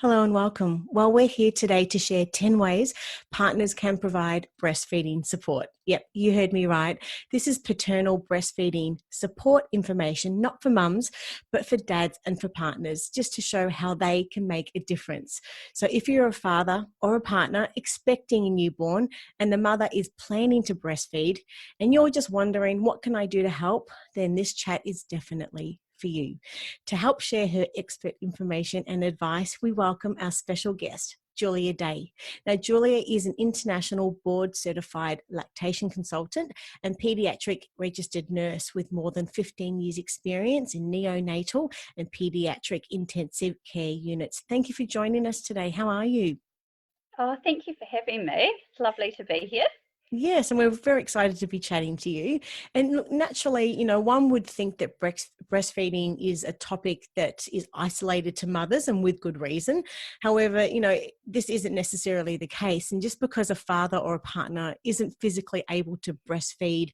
Hello and welcome. Well, we're here today to share 10 ways partners can provide breastfeeding support. Yep, you heard me right. This is paternal breastfeeding support information, not for mums, but for dads and for partners, just to show how they can make a difference. So if you're a father or a partner expecting a newborn and the mother is planning to breastfeed and you're just wondering, what can I do to help? Then this chat is definitely for you. To help share her expert information and advice, we welcome our special guest, Julia Day. Now, Julia is an international board certified lactation consultant and paediatric registered nurse with more than 15 years experience in neonatal and paediatric intensive care units. Thank you for joining us today. How are you? Oh, thank you for having me. It's lovely to be here. Yes, and we're very excited to be chatting to you. And look, naturally, one would think that breastfeeding is a topic that is isolated to mothers, and with good reason. However, this isn't necessarily the case. And just because a father or a partner isn't physically able to breastfeed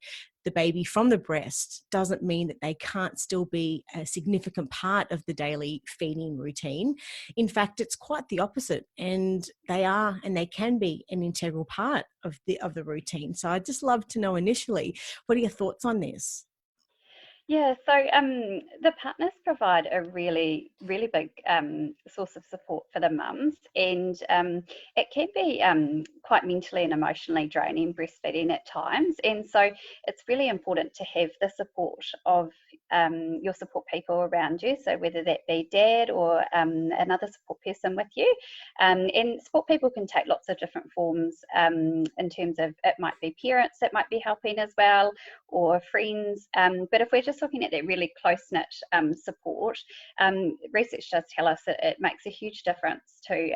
the baby from the breast doesn't mean that they can't still be a significant part of the daily feeding routine. In fact, it's quite the opposite, and they can be an integral part of the routine. So I'd just love to know initially, what are your thoughts on this? Yeah, so the partners provide a really, really big source of support for the mums, and it can be quite mentally and emotionally draining breastfeeding at times. And so it's really important to have the support of your support people around you. So whether that be dad or another support person with you, and support people can take lots of different forms in terms of it might be parents that might be helping as well, or friends. But if we're just looking at that really close-knit support, research does tell us that it makes a huge difference to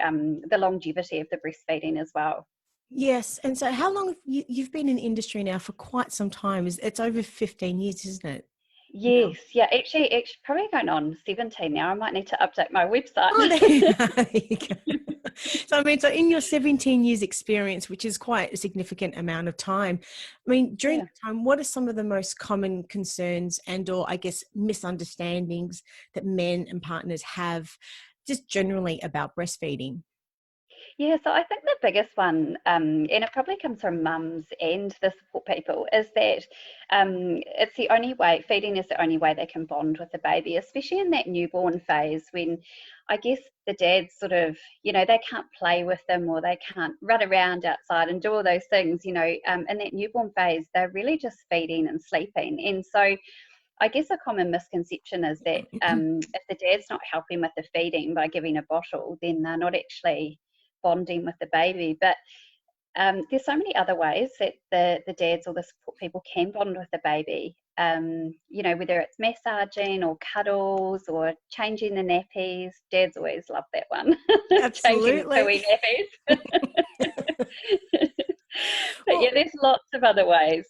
the longevity of the breastfeeding as well. Yes. And so how long have you've been in the industry now? For quite some time. It's over 15 years, isn't it? Now. Yes, yeah, actually probably going on 17 now. I might need to update my website. Oh, there you go. So in your 17 years experience, which is quite a significant amount of time, during Yeah. that time, what are some of the most common concerns and or I guess misunderstandings that men and partners have just generally about breastfeeding? Yeah, so I think the biggest one, and it probably comes from mums and the support people, is that it's the only way, feeding is the only way they can bond with the baby, especially in that newborn phase when I guess the dads sort of, they can't play with them or they can't run around outside and do all those things, in that newborn phase, they're really just feeding and sleeping. And so I guess a common misconception is that if the dad's not helping with the feeding by giving a bottle, then they're not actually bonding with the baby. But there's so many other ways that the dads or the support people can bond with the baby. Whether it's massaging or cuddles or changing the nappies. Dads always love that one. Changing the Absolutely. pooey nappies. But yeah, Well, there's lots of other ways.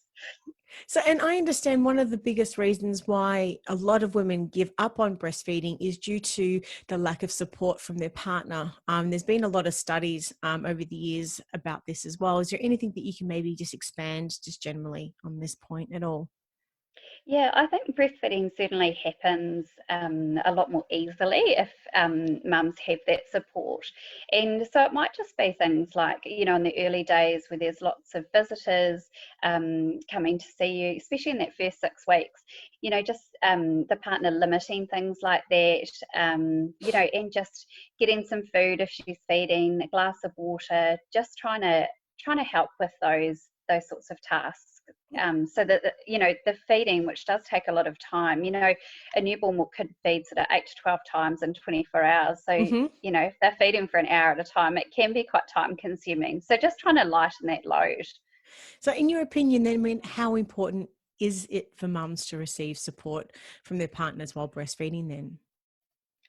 so, and I understand one of the biggest reasons why a lot of women give up on breastfeeding is due to the lack of support from their partner. There's been a lot of studies over the years about this as well. Is there anything that you can maybe just expand just generally on this point at all? Yeah, I think breastfeeding certainly happens a lot more easily if mums have that support. And so it might just be things like, in the early days where there's lots of visitors coming to see you, especially in that first 6 weeks, just the partner limiting things like that, and just getting some food if she's feeding, a glass of water, just trying to help with those sorts of tasks. So that the feeding, which does take a lot of time, a newborn could feed sort of 8 to 12 times in 24 hours. So Mm-hmm. if they're feeding for an hour at a time, it can be quite time consuming. So just trying to lighten that load. So, in your opinion, then, how important is it for mums to receive support from their partners while breastfeeding? Then.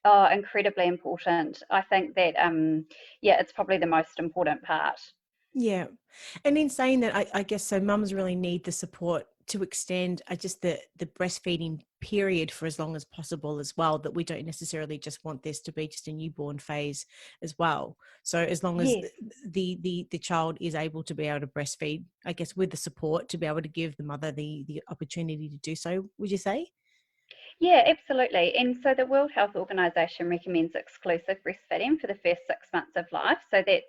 Oh, incredibly important. I think that yeah, it's probably the most important part. Yeah. And in saying that, I guess so mums really need the support to extend just the breastfeeding period for as long as possible as well, that we don't necessarily just want this to be just a newborn phase as well. So as long as Yes. the child is able to be able to breastfeed, I guess with the support to be able to give the mother the opportunity to do so, would you say? Yeah, absolutely. And so the World Health Organization recommends exclusive breastfeeding for the first 6 months of life. So that's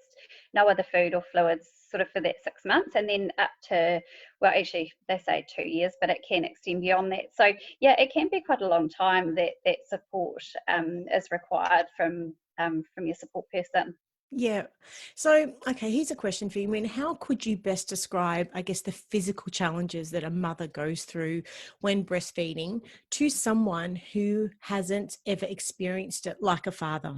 no other food or fluids sort of for that 6 months, and then up to, well, actually they say 2 years, but it can extend beyond that. So yeah, it can be quite a long time that that support is required from your support person. Yeah. So, okay, here's a question for you. I mean, how could you best describe, I guess, the physical challenges that a mother goes through when breastfeeding to someone who hasn't ever experienced it like a father?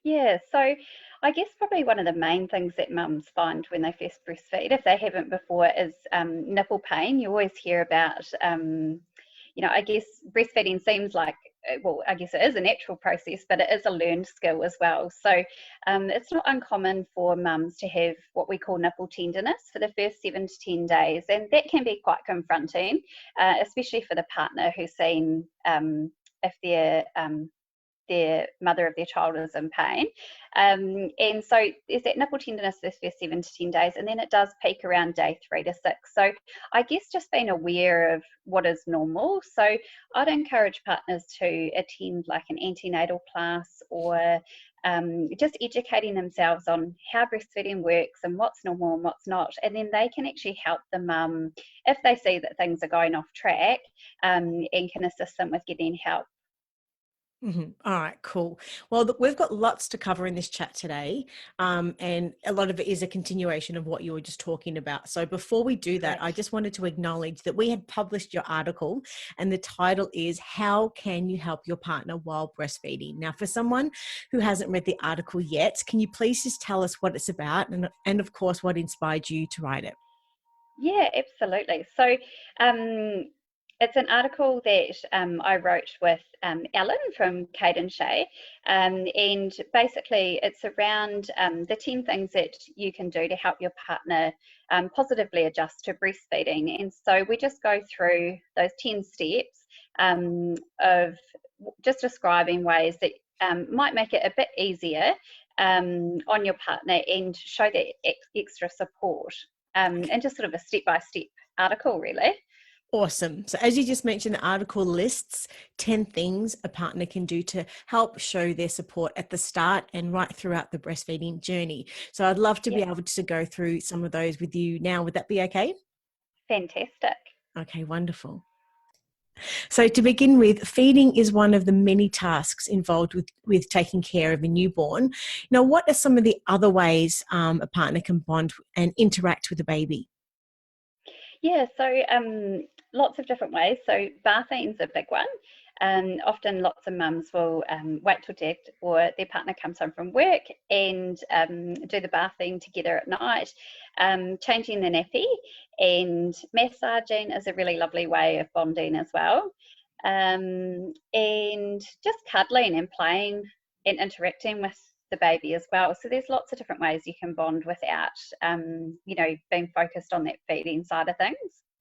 Yeah, so I guess probably one of the main things that mums find when they first breastfeed, if they haven't before, is nipple pain. You always hear about, I guess breastfeeding seems like, well, I guess it is a natural process, but it is a learned skill as well. So it's not uncommon for mums to have what we call nipple tenderness for the first 7 to 10 days, and that can be quite confronting, especially for the partner who's seen if they're their mother of their child is in pain. And so there's that nipple tenderness this first 7 to 10 days, and then it does peak around day 3 to 6. So I guess just being aware of what is normal. So I'd encourage partners to attend like an antenatal class, or just educating themselves on how breastfeeding works and what's normal and what's not. And then they can actually help the mum if they see that things are going off track, and can assist them with getting help. All right, cool. Well, we've got lots to cover in this chat today, and a lot of it is a continuation of what you were just talking about. So before we do that, Great. I just wanted to acknowledge that we had published your article, and the title is "How Can You Help Your Partner While Breastfeeding?" Now, for someone who hasn't read the article yet, can you please just tell us what it's about, and of course, what inspired you to write it? Yeah, absolutely. So it's an article that I wrote with Ellen from Shay. And basically it's around the 10 things that you can do to help your partner positively adjust to breastfeeding. And so we just go through those 10 steps of just describing ways that might make it a bit easier on your partner and show that extra support, and just sort of a step-by-step article, really. Awesome. So, as you just mentioned, the article lists 10 things a partner can do to help show their support at the start and right throughout the breastfeeding journey. So, I'd love to be Yeah, able to go through some of those with you now. Would that be okay? fantastic. Okay, wonderful. So, to begin with, feeding is one of the many tasks involved with taking care of a newborn. Now, what are some of the other ways a partner can bond and interact with a baby? Yeah, so lots of different ways. So bathing's a big one. Often lots of mums will wait till dad or their partner comes home from work and do the bathing together at night. Changing the nappy and massaging is a really lovely way of bonding as well. And just cuddling and playing and interacting with the baby as well. So there's lots of different ways you can bond without, being focused on that feeding side of things.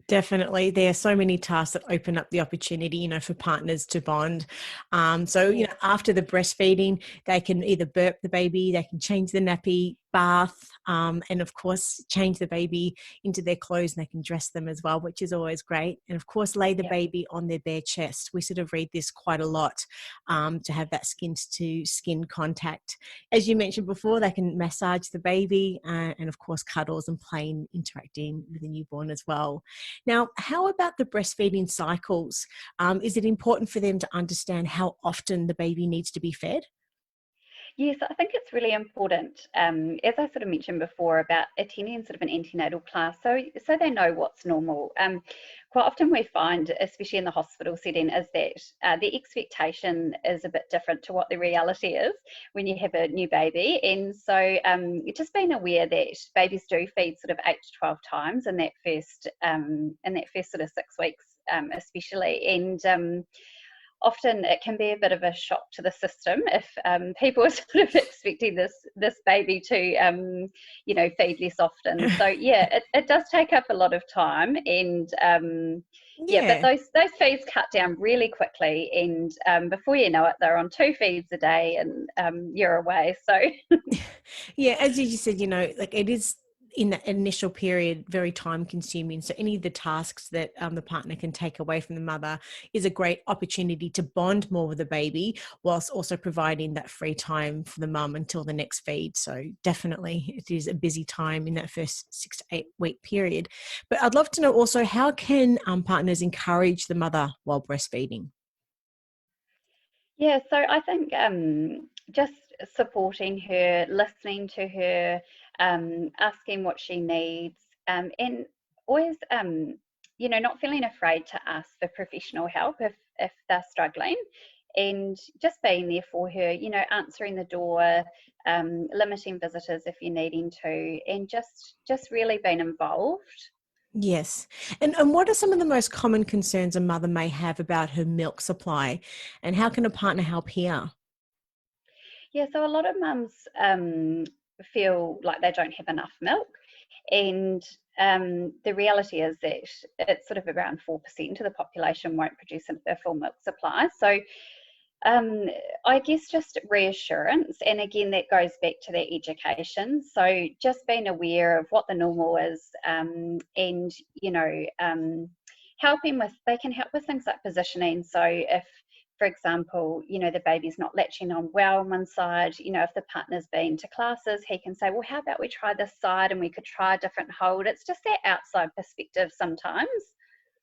Definitely. There are so many tasks that open up the opportunity, for partners to bond. So, Yeah, after the breastfeeding, they can either burp the baby, they can change the nappy, bath, and of course, change the baby into their clothes, and they can dress them as well, which is always great. And of course, lay the yeah, baby on their bare chest. We sort of read this quite a lot, to have that skin to skin contact. As you mentioned before, they can massage the baby, and of course, cuddles and playing, interacting with the newborn as well. Now, how about the breastfeeding cycles? Is it important for them to understand how often the baby needs to be fed? yes, I think it's really important, as I sort of mentioned before, about attending sort of an antenatal class, so they know what's normal. Quite often we find, especially in the hospital setting, is that the expectation is a bit different to what the reality is when you have a new baby. And so just being aware that babies do feed sort of 8 to 12 times in that first sort of 6 weeks, especially. And often it can be a bit of a shock to the system if people are sort of expecting this baby to feed less often. So yeah, it does take up a lot of time, and yeah, but Yeah. those feeds cut down really quickly, and before you know it, they're on 2 feeds a day, and you're away. So Yeah, as you just said, like it is in that initial period very time consuming. So any of the tasks that the partner can take away from the mother is a great opportunity to bond more with the baby, whilst also providing that free time for the mum until the next feed. So definitely it is a busy time in that first 6 to 8 week period. But I'd love to know also, how can partners encourage the mother while breastfeeding? Yeah, so I think just supporting her, listening to her, asking what she needs, and always, not feeling afraid to ask for professional help if they're struggling, and just being there for her, answering the door, limiting visitors if you're needing to, and just really being involved. Yes. And what are some of the most common concerns a mother may have about her milk supply, and how can a partner help here? Yeah, so a lot of mums feel like they don't have enough milk, and the reality is that it's sort of around 4% of the population won't produce a full milk supply. So um, I guess just reassurance, and again, that goes back to their education. So just being aware of what the normal is, and helping with, they can help with things like positioning. So if, for example, the baby's not latching on well on one side, if the partner's been to classes, he can say, well, how about we try this side and we could try a different hold. It's just that outside perspective sometimes.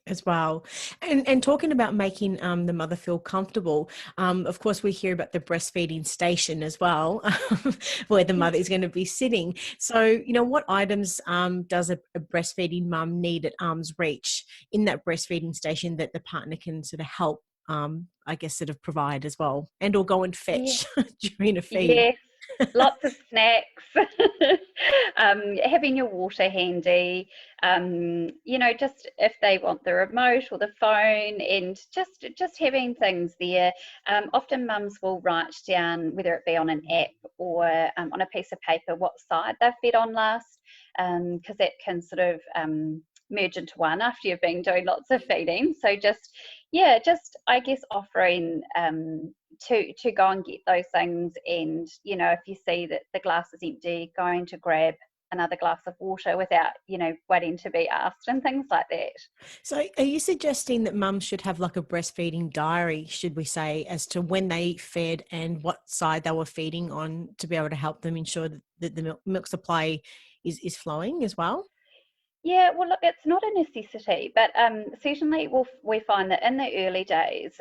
As well. And talking about making the mother feel comfortable, of course we hear about the breastfeeding station as well, where the Yeah. mother is going to be sitting. So what items does a breastfeeding mum need at arm's reach in that breastfeeding station that the partner can sort of help, I guess, sort of provide as well, and or go and Yeah. fetch during a feed? Yes, lots of snacks, having your water handy, just if they want the remote or the phone, and just having things there. Often mums will write down, whether it be on an app or on a piece of paper, what side they've fed on last, because that can sort of merge into one after you've been doing lots of feeding. So just I guess offering to go and get those things, and if you see that the glass is empty, going to grab another glass of water without waiting to be asked, and things like that. So are you suggesting that mums should have like a breastfeeding diary, should we say, as to when they fed and what side they were feeding on, to be able to help them ensure that the milk supply is flowing as well? Yeah, well, look, it's not a necessity, but certainly we find that in the early days,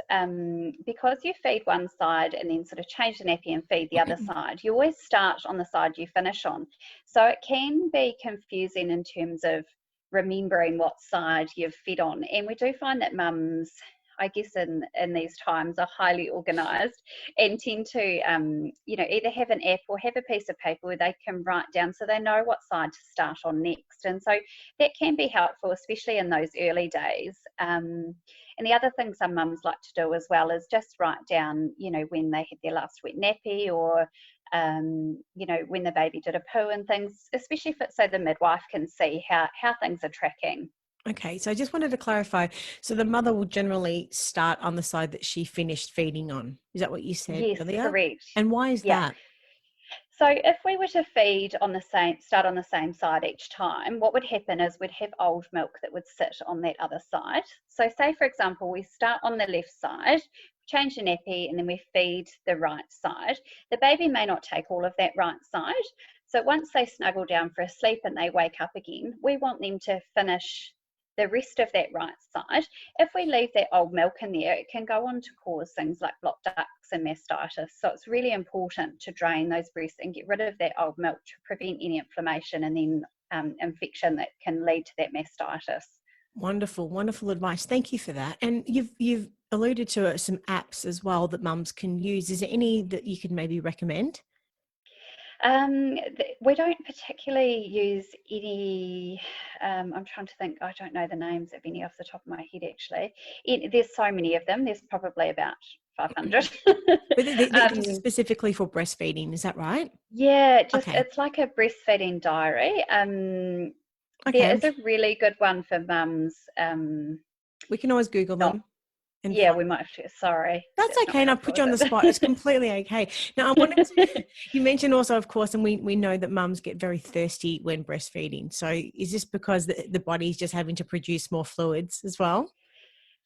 because you feed one side and then sort of change the nappy and feed the other side, you always start on the side you finish on. So it can be confusing in terms of remembering what side you've fed on. And we do find that mums, I guess in these times, are highly organised and tend to, either have an app or have a piece of paper where they can write down so they know what side to start on next. And so that can be helpful, especially in those early days. And the other thing some mums like to do as well is just write down, when they had their last wet nappy, or when the baby did a poo and things, especially if it's so the midwife can see how things are tracking. Okay, so I just wanted to clarify. So the mother will generally start on the side that she finished feeding on. Is that what you said Yes, earlier? correct. And why is Yeah. that? So if we were to start on the same side each time, what would happen is we'd have old milk that would sit on that other side. So say, for example, we start on the left side, change the nappy, and then we feed the right side. The baby may not take all of that right side. So once they snuggle down for a sleep and they wake up again, we want them to finish the rest of that right side. If we leave that old milk in there, it can go on to cause things like blocked ducts and mastitis. So it's really important to drain those breasts and get rid of that old milk to prevent any inflammation and then infection that can lead to that mastitis. Wonderful, wonderful advice. Thank you for that. And you've alluded to some apps as well that mums can use. Is there any that you could maybe recommend? We don't particularly use any. I'm trying to think. I don't know the names of any off the top of my head, actually. There's so many of them. There's probably about 500. But this is um, specifically for breastfeeding, is that right? yeah, Okay. it's like a breastfeeding diary. Okay. There is a really good one for mums. We can always Google Not them And Yeah, we might have to. Sorry, that's that's not okay. And I helpful, put you is on the it? spot. It's completely okay. Now, I wanted to, you mentioned also, of course, and we know that mums get very thirsty when breastfeeding. So is this because the body's just having to produce more fluids as well?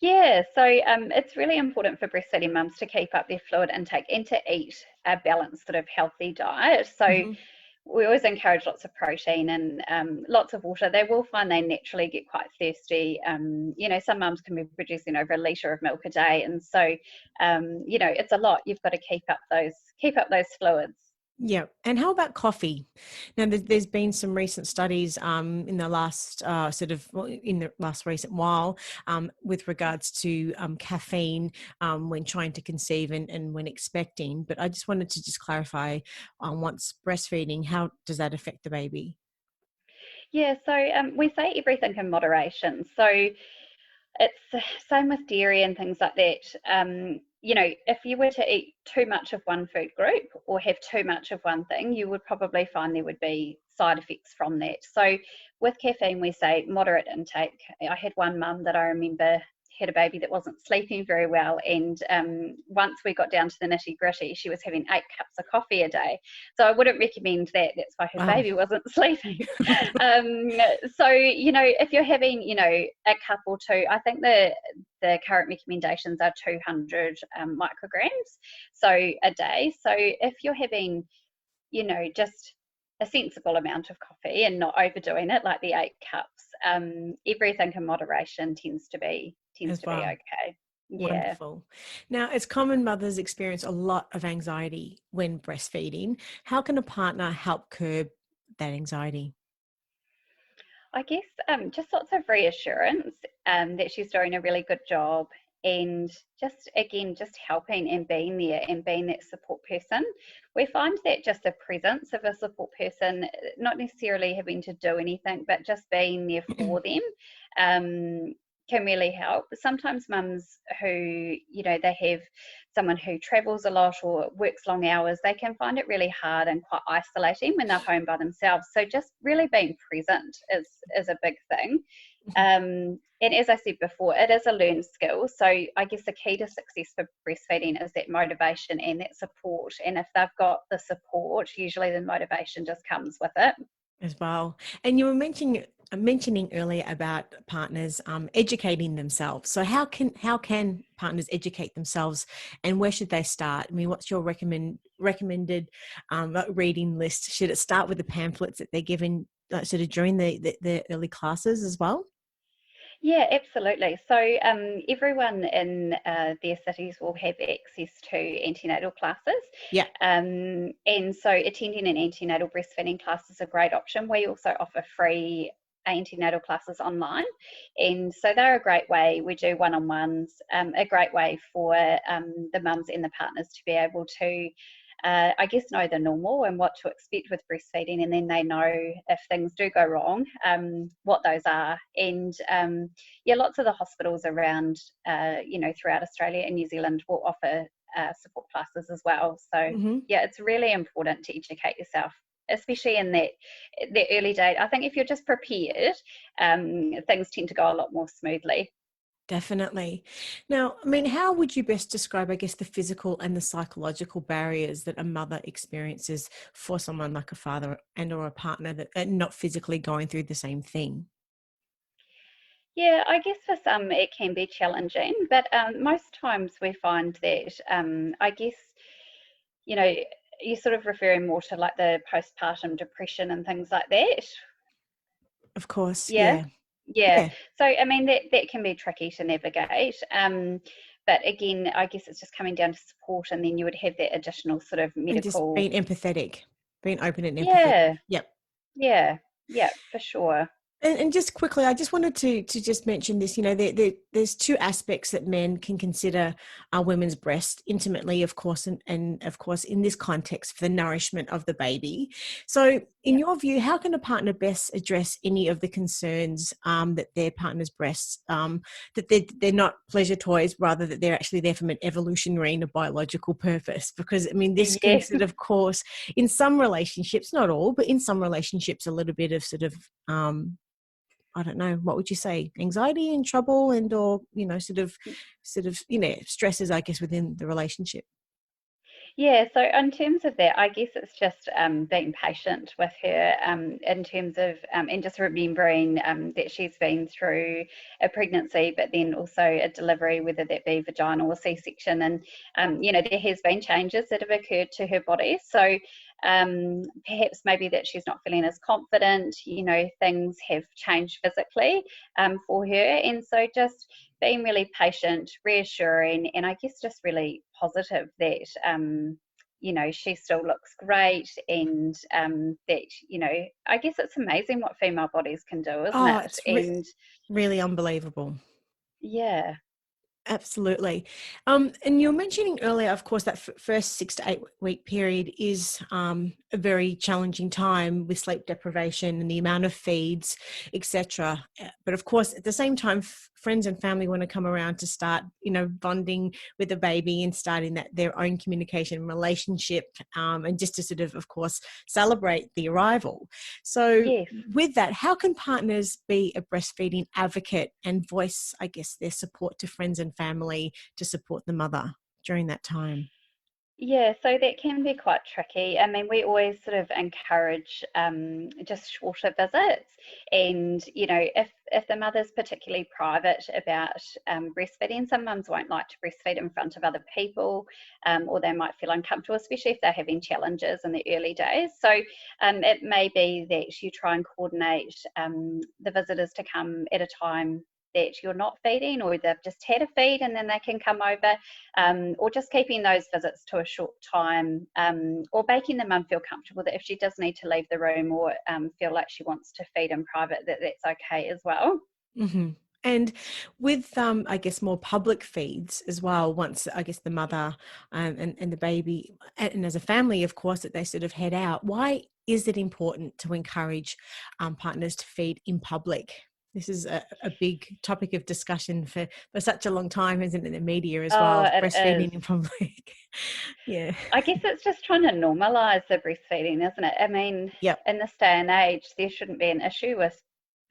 Yeah, so it's really important for breastfeeding mums to keep up their fluid intake and to eat a balanced sort of healthy diet. So Hmm. we always encourage lots of protein and lots of water. They will find they naturally get quite thirsty. Some mums can be producing over a litre of milk a day, and so it's a lot. You've got to keep up those fluids. Yeah. And how about coffee? Now, there's been some recent studies in the last in the last recent while with regards to caffeine when trying to conceive and when expecting. But I just wanted to just clarify once breastfeeding, how does that affect the baby? Yeah, so we say everything in moderation. So it's the same with dairy and things like that. If you were to eat too much of one food group or have too much of one thing, you would probably find there would be side effects from that. So with caffeine, we say moderate intake. I had one mum that I remember had a baby that wasn't sleeping very well, and once we got down to the nitty gritty, she was having 8 cups of coffee a day. So I wouldn't recommend that. That's why her Wow. baby wasn't sleeping. So if you're having a cup or two, I think the current recommendations are 200 micrograms so a day. So if you're having just a sensible amount of coffee and not overdoing it, like the 8 cups, everything in moderation tends to be As well. okay. Yeah. Wonderful. Now, it's common mothers experience a lot of anxiety when breastfeeding. How can a partner help curb that anxiety? I guess just lots of reassurance that she's doing a really good job, and just helping and being there and being that support person. We find that just the presence of a support person, not necessarily having to do anything, but just being there for them, um, can really help. Sometimes mums who, they have someone who travels a lot or works long hours, they can find it really hard and quite isolating when they're home by themselves. So just really being present is a big thing. And as I said before, it is a learned skill. So I guess the key to success for breastfeeding is that motivation and that support. And if they've got the support, usually the motivation just comes with it. As well. And you were mentioning earlier about partners educating themselves. So how can partners educate themselves, and where should they start? I mean, what's your recommended reading list? Should it start with the pamphlets that they're given sort of during the early classes as well? Yeah, absolutely. So everyone in their cities will have access to antenatal classes. Yeah. And so attending an antenatal breastfeeding class is a great option. We also offer free antenatal classes online. And so they're a great way. We do one-on-ones, a great way for the mums and the partners to be able to I guess, know the normal and what to expect with breastfeeding, and then they know if things do go wrong, what those are. And yeah, lots of the hospitals around, throughout Australia and New Zealand will offer support classes as well. So Hmm. yeah, it's really important to educate yourself, especially in that early date. I think if you're just prepared, things tend to go a lot more smoothly. Definitely. Now, I mean, how would you best describe, I guess, the physical and the psychological barriers that a mother experiences for someone like a father and or a partner that are not physically going through the same thing? Yeah, I guess for some it can be challenging, but most times we find that I guess you know you're sort of referring more to like the postpartum depression and things like that. Of course, Yeah, yeah. yeah. Yeah. So I mean that can be tricky to navigate. But again, I guess it's just coming down to support, and then you would have that additional sort of And just medical. being empathetic, being open and empathetic. Yeah, Yep. yeah, yeah, for sure. And just quickly, I just wanted to just mention this. You know, there's two aspects that men can consider women's breast intimately, of course, and of course in this context for the nourishment of the baby. So, in Yeah. your view, how can a partner best address any of the concerns that their partner's breasts, that they're not pleasure toys, rather that they're actually there from an evolutionary and a biological purpose? Because I mean, this can Yeah. sort of cause, in some relationships, not all, but in some relationships, a little bit of sort of I don't know, what would you say, anxiety and trouble and or, stresses, I guess, within the relationship? Yeah, so in terms of that, I guess it's just being patient with her in terms of, and just remembering that she's been through a pregnancy, but then also a delivery, whether that be vaginal or C-section. And, there has been changes that have occurred to her body. So perhaps maybe that she's not feeling as confident, things have changed physically for her. And so just being really patient, reassuring, and I guess just really positive that she still looks great, and that I guess it's amazing what female bodies can do, isn't Oh, it? it's And really unbelievable. yeah. Absolutely. And you were mentioning earlier, of course, that first 6 to 8 week period is a very challenging time with sleep deprivation and the amount of feeds, etc. But of course, at the same time, friends and family want to come around to start, bonding with the baby and starting their own communication relationship, and just to sort of course, celebrate the arrival. So Yes. with that, how can partners be a breastfeeding advocate and voice, I guess, their support to friends and family to support the mother during that time? Yeah, so that can be quite tricky. I mean, we always sort of encourage just shorter visits, and if the mother's particularly private about breastfeeding, some mums won't like to breastfeed in front of other people, or they might feel uncomfortable, especially if they're having challenges in the early days. So it may be that you try and coordinate the visitors to come at a time that you're not feeding, or they've just had a feed and then they can come over, or just keeping those visits to a short time, or making the mum feel comfortable that if she does need to leave the room, or feel like she wants to feed in private, that's okay as well. Mm-hmm. And with, I guess, more public feeds as well, once, I guess, the mother and the baby, and as a family, of course, that they sort of head out, why is it important to encourage partners to feed in public? This is a big topic of discussion for such a long time, isn't it, in the media as Oh, well, it is. breastfeeding in public. Yeah. I guess it's just trying to normalise the breastfeeding, isn't it? I mean, Yep. in this day and age, there shouldn't be an issue with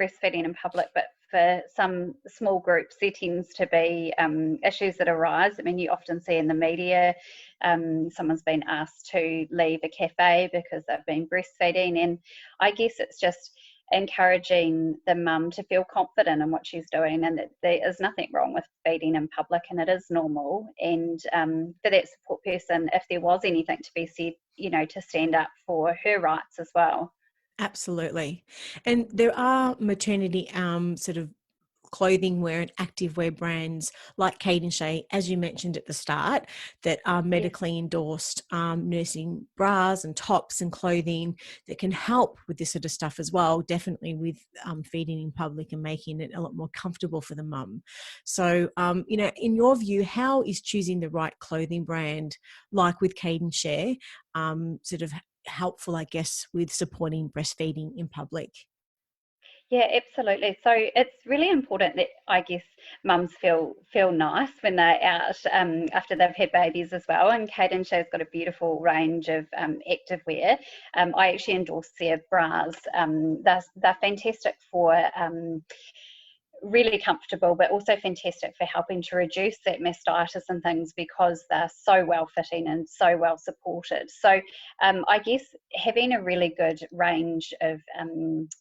breastfeeding in public, but for some small group settings to be issues that arise. I mean, you often see in the media someone's been asked to leave a cafe because they've been breastfeeding, and I guess it's just encouraging the mum to feel confident in what she's doing, and that there is nothing wrong with feeding in public, and it is normal. And for that support person, if there was anything to be said, to stand up for her rights as well. Absolutely. And there are maternity sort of clothing wear and active wear brands like Kate and Shay, as you mentioned at the start, that are Yes. medically endorsed nursing bras and tops and clothing that can help with this sort of stuff as well, definitely with feeding in public and making it a lot more comfortable for the mum. So, in your view, how is choosing the right clothing brand, like with Kate and Shay, sort of helpful, I guess, with supporting breastfeeding in public? Yeah, absolutely. So it's really important that I guess mums feel nice when they're out after they've had babies as well. And Kate and Shay's got a beautiful range of active wear. I actually endorse their bras. They're fantastic for really comfortable, but also fantastic for helping to reduce that mastitis and things, because they're so well fitting and so well supported. So I guess having a really good range of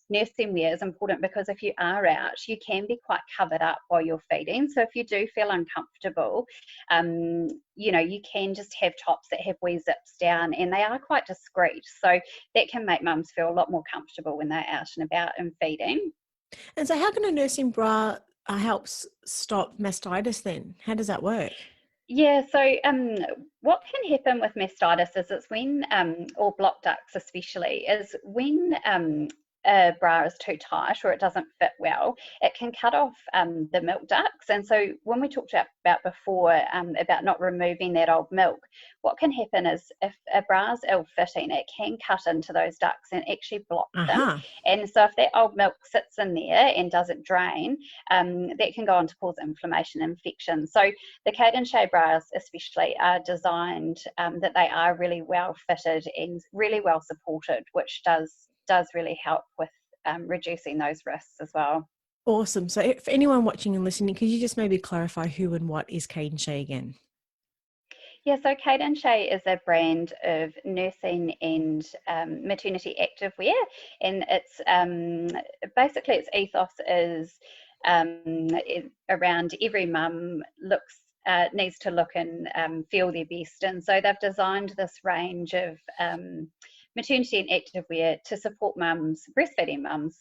nursing wear is important, because if you are out, you can be quite covered up while you're feeding. So if you do feel uncomfortable, you can just have tops that have wee zips down, and they are quite discreet. So that can make mums feel a lot more comfortable when they're out and about and feeding. And so, how can a nursing bra help stop mastitis then? How does that work? Yeah, so what can happen with mastitis is it's when, or block ducts especially, is when a bra is too tight or it doesn't fit well, it can cut off the milk ducts. And so when we talked about before about not removing that old milk, what can happen is if a bra is ill-fitting, it can cut into those ducts and actually block them. Uh-huh. And so if that old milk sits in there and doesn't drain, that can go on to cause inflammation and infection. So the Kate and Shay bras especially are designed that they are really well fitted and really well supported, which does really help with reducing those risks as well. Awesome. So if anyone watching and listening, could you just maybe clarify who and what is Cade and Shay again? Yeah, so Caffeine and Shay is a brand of nursing and maternity activewear, and it's basically its ethos is around every mum needs to look and feel their best, and so they've designed this range of maternity and activewear to support mums, breastfeeding mums,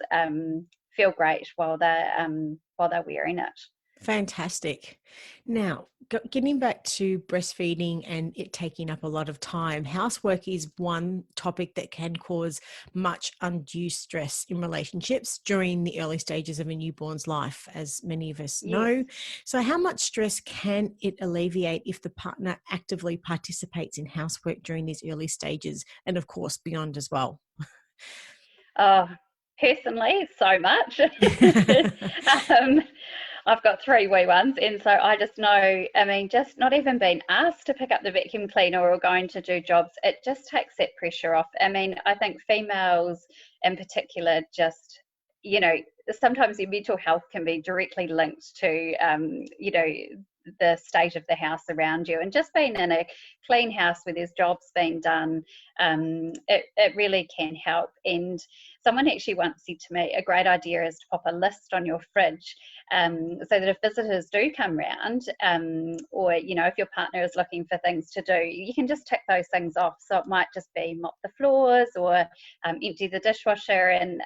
feel great while they're wearing it. Fantastic. Now, getting back to breastfeeding and it taking up a lot of time, housework is one topic that can cause much undue stress in relationships during the early stages of a newborn's life, as many of us Yes. know. So, how much stress can it alleviate if the partner actively participates in housework during these early stages and, of course, beyond as well? Oh, personally, so much. um, I've got 3 wee ones, and so I just know, I mean, just not even being asked to pick up the vacuum cleaner or going to do jobs, it just takes that pressure off. I mean, I think females in particular just, you know, sometimes your mental health can be directly linked to, you know, the state of the house around you, and just being in a clean house where there's jobs being done, it really can help. And someone actually once said to me, a great idea is to pop a list on your fridge, so that if visitors do come round, or you know, if your partner is looking for things to do, you can just tick those things off. So it might just be mop the floors or empty the dishwasher, and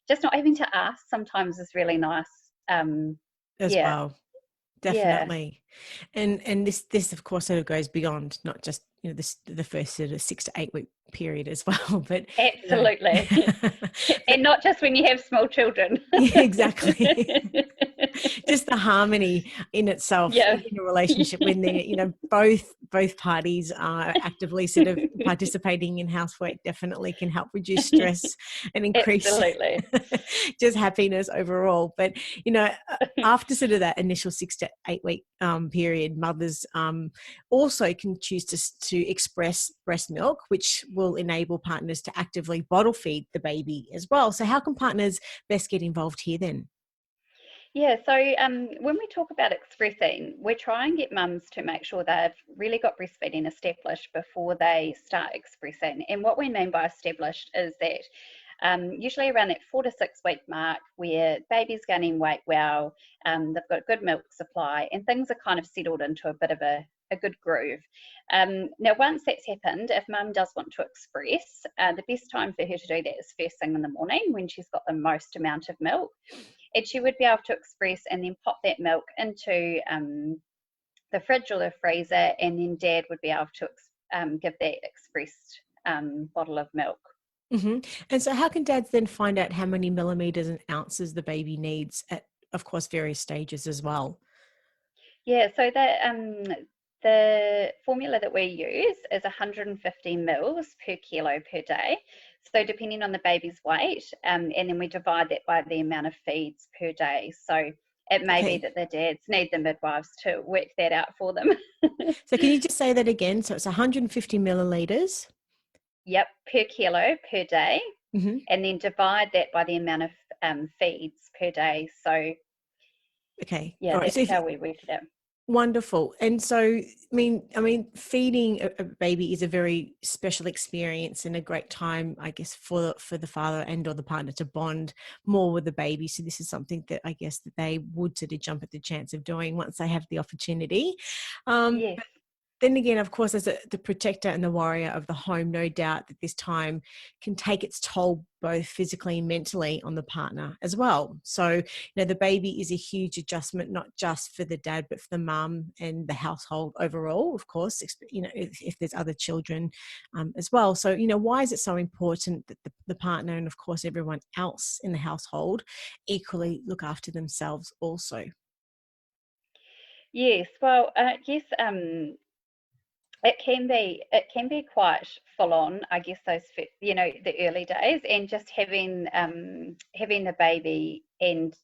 just not having to ask sometimes is really nice. As Yeah, well. yeah, Definitely. And this of course sort of goes beyond not just, you know, the first sort of 6 to 8 week period as well, but you know. absolutely. So, And not just when you have small children. yeah, exactly. Just the harmony in itself Yeah. in a relationship when they're, you know, both parties are actively sort of participating in housework definitely can help reduce stress and increase Absolutely. just happiness overall. But you know, after sort of that initial 6 to 8 week period, mothers also can choose to express breast milk, which will enable partners to actively bottle feed the baby as well. So how can partners best get involved here then? Yeah, so when we talk about expressing, we try and get mums to make sure they've really got breastfeeding established before they start expressing. And what we mean by established is that usually around that 4 to 6 week mark, where baby's gaining weight well, they've got good milk supply, and things are kind of settled into a bit of a good groove. Now, once that's happened, if mum does want to express, the best time for her to do that is first thing in the morning when she's got the most amount of milk. And she would be able to express and then pop that milk into the fridge or the freezer, and then dad would be able to give that expressed bottle of milk. Mm-hmm. And so how can dads then find out how many millimeters and ounces the baby needs at, of course, various stages as well? Yeah, so the formula that we use is 150 mils per kilo per day. So depending on the baby's weight, and then we divide that by the amount of feeds per day. So it may be Okay. that the dads need the midwives to work that out for them. So can you just say that again? So it's 150 milliliters. Yep, per kilo per day, Mm-hmm. and then divide that by the amount of feeds per day. So Okay. yeah, All right. So that's if, how we work it out. wonderful. And so, I mean, feeding a baby is a very special experience and a great time, I guess, for the father and or the partner to bond more with the baby. So this is something that I guess that they would sort of jump at the chance of doing once they have the opportunity. Yes. Then again, of course, as the protector and the warrior of the home, no doubt that this time can take its toll both physically and mentally on the partner as well. So, you know, the baby is a huge adjustment, not just for the dad, but for the mum and the household overall, of course, you know, if there's other children as well. So, you know, why is it so important that the partner and, of course, everyone else in the household equally look after themselves also? Yes. Well, yes. It can be quite full on, I guess, you know, the early days, and just having the baby, and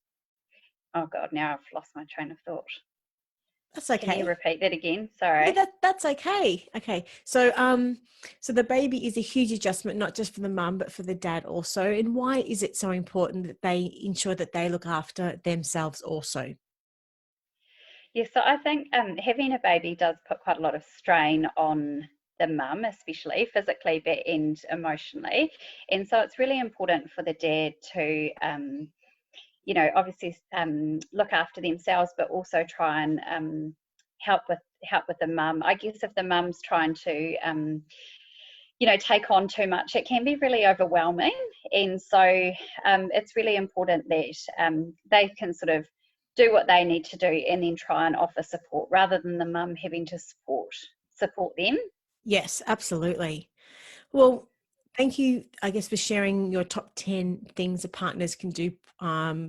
oh god, now I've lost my train of thought. That's Can you okay. repeat that again? Yeah, Sorry. that's okay. Okay. So so the baby is a huge adjustment, not just for the mum, but for the dad also. And why is it so important that they ensure that they look after themselves also? Yes, so I think having a baby does put quite a lot of strain on the mum, especially physically and emotionally. And so it's really important for the dad to, obviously look after themselves, but also try and help with the mum. I guess if the mum's trying to take on too much, it can be really overwhelming. And so it's really important that they can sort of do what they need to do and then try and offer support rather than the mum having to support them. Yes, absolutely. Well, thank you, I guess, for sharing your top 10 things that partners can do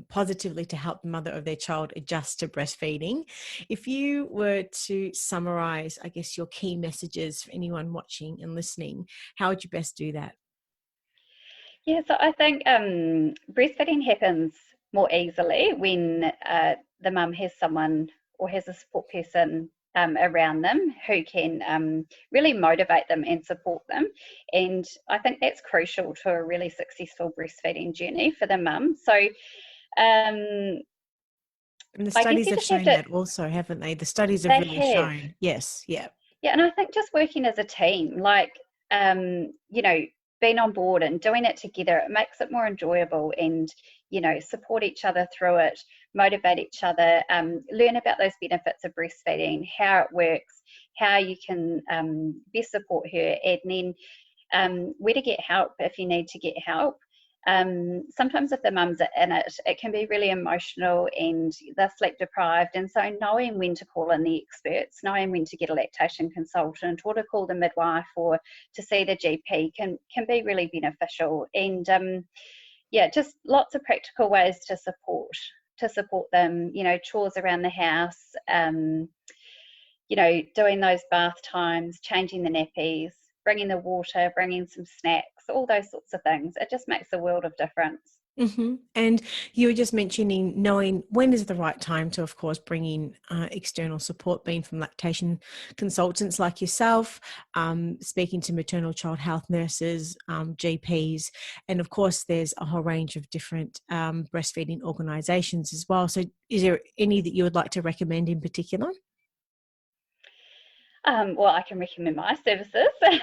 positively to help the mother of their child adjust to breastfeeding. If you were to summarize, I guess, your key messages for anyone watching and listening, how would you best do that? Yeah, so I think breastfeeding happens more easily when the mum has someone or has a support person around them who can really motivate them and support them. And I think that's crucial to a really successful breastfeeding journey for the mum. So um, And the I guess studies you have just have shown to, that also, haven't they? The studies have they really have. shown. Yes, yeah. Yeah, and I think just working as a team, like, um, you know, being on board and doing it together, it makes it more enjoyable and, support each other through it, motivate each other, learn about those benefits of breastfeeding, how it works, how you can best support her, and then where to get help if you need to get help. Sometimes if the mums are in it, it can be really emotional and they're sleep deprived. And so knowing when to call in the experts, knowing when to get a lactation consultant or to call the midwife or to see the GP can be really beneficial. And yeah, just lots of practical ways to support them, chores around the house, doing those bath times, changing the nappies, bringing the water, bringing some snacks, all those sorts of things. It just makes a world of difference. And you were just mentioning knowing when is the right time to, of course, bring in external support, being from lactation consultants like yourself, speaking to maternal child health nurses, GPs, and of course, there's a whole range of different breastfeeding organisations as well. So, is there any that you would like to recommend in particular? Well, I can recommend my services. Do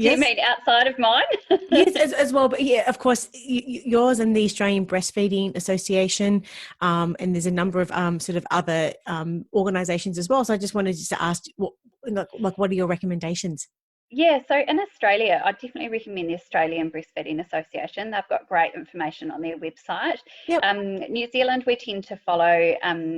you Yes. mean outside of mine? Yes, as well. But yeah, of course, yours and the Australian Breastfeeding Association, and there's a number of sort of other organisations as well. So I just wanted to ask, what are your recommendations? Yeah, so in Australia, I definitely recommend the Australian Breastfeeding Association. They've got great information on their website. Yep. New Zealand, we tend to follow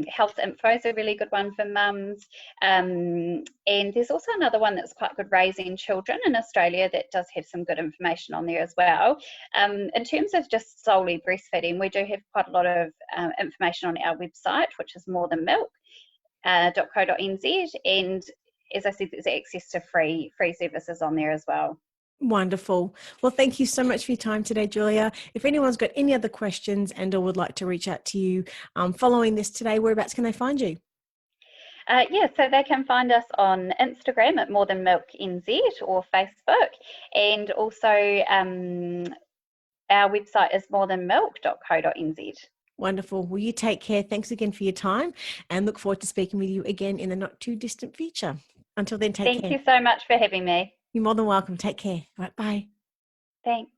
Health Info is a really good one for mums. And there's also another one that's quite good, Raising Children in Australia, that does have some good information on there as well. In terms of just solely breastfeeding, we do have quite a lot of information on our website, which is morethanmilk.co.nz, and as I said, there's access to free services on there as well. Wonderful. Well, thank you so much for your time today, Julia. If anyone's got any other questions and or would like to reach out to you following this today, whereabouts can they find you? Yeah, so they can find us on Instagram at More Than Milk NZ or Facebook, and also our website is morethanmilk.co.nz. Wonderful. Well, you take care. Thanks again for your time and look forward to speaking with you again in the not too distant future. Until then, take Thank care. you so much for having me. You're more than welcome. Take care. All right, bye. Thanks.